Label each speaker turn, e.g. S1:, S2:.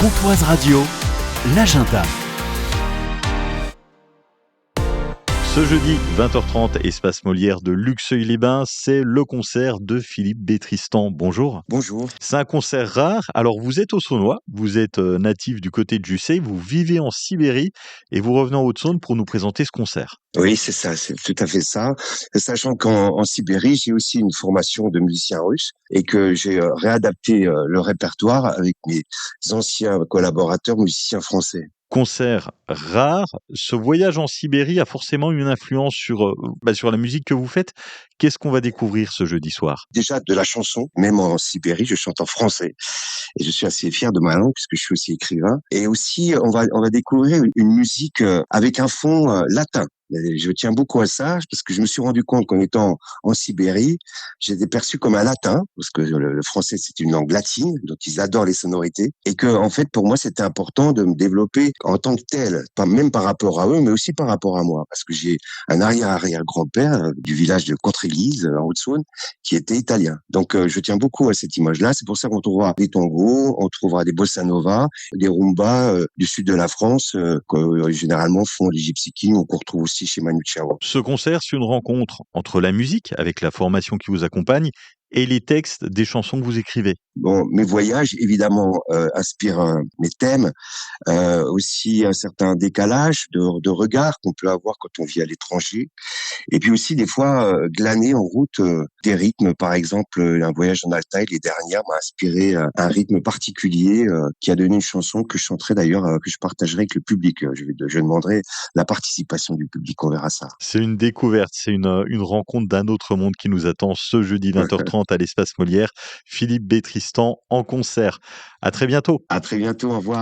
S1: Pontoise Radio, l'agenda.
S2: Ce jeudi, 20h30, Espace Molière de Luxeuil-les-Bains, c'est le concert de Philippe Bétristan. Bonjour.
S3: Bonjour.
S2: C'est un concert rare. Alors, vous êtes haut-saônois, vous êtes natif du côté de Jussey, vous vivez en Sibérie et vous revenez en Haute-Saône pour nous présenter ce concert.
S3: Oui, c'est ça, c'est tout à fait ça. Sachant qu'en Sibérie, j'ai aussi une formation de musicien russe et que j'ai réadapté le répertoire avec mes anciens collaborateurs musiciens français.
S2: Concert rare. Ce voyage en Sibérie a forcément une influence sur la musique que vous faites. Qu'est-ce qu'on va découvrir ce jeudi soir?
S3: Déjà de la chanson, même en Sibérie, je chante en français et je suis assez fier de ma langue puisque je suis aussi écrivain. Et aussi, on va découvrir une musique avec un fond latin. Et je tiens beaucoup à ça parce que je me suis rendu compte qu'en étant en Sibérie, j'étais perçu comme un latin parce que le français c'est une langue latine, donc ils adorent les sonorités et que en fait pour moi c'était important de me développer en tant que tel, pas même par rapport à eux, mais aussi par rapport à moi parce que j'ai un arrière-arrière-grand-père du village de Contre-Église en Haute-Saône qui était italien. Donc je tiens beaucoup à cette image-là. C'est pour ça qu'on trouvera des tangos, on trouvera des bossa nova, des rumbas du sud de la France que généralement font les Gypsy Kings ou qu'on retrouve aussi chez Manu Chao.
S2: Ce concert, c'est une rencontre entre la musique, avec la formation qui vous accompagne, et les textes des chansons que vous écrivez.
S3: Bon, mes voyages, évidemment, inspirent mes thèmes, aussi un certain décalage de regard qu'on peut avoir quand on vit à l'étranger. Et puis aussi, des fois, glaner en route des rythmes. Par exemple, un voyage en Altaï, les dernières, m'a inspiré un rythme particulier qui a donné une chanson que je chanterai d'ailleurs, que je partagerai avec le public. Je demanderai la participation du public, on verra ça.
S2: C'est une découverte, c'est une rencontre d'un autre monde qui nous attend ce jeudi 20h30 à l'Espace Molière. Philippe Bétristan en concert. À très bientôt.
S3: À très bientôt, au revoir.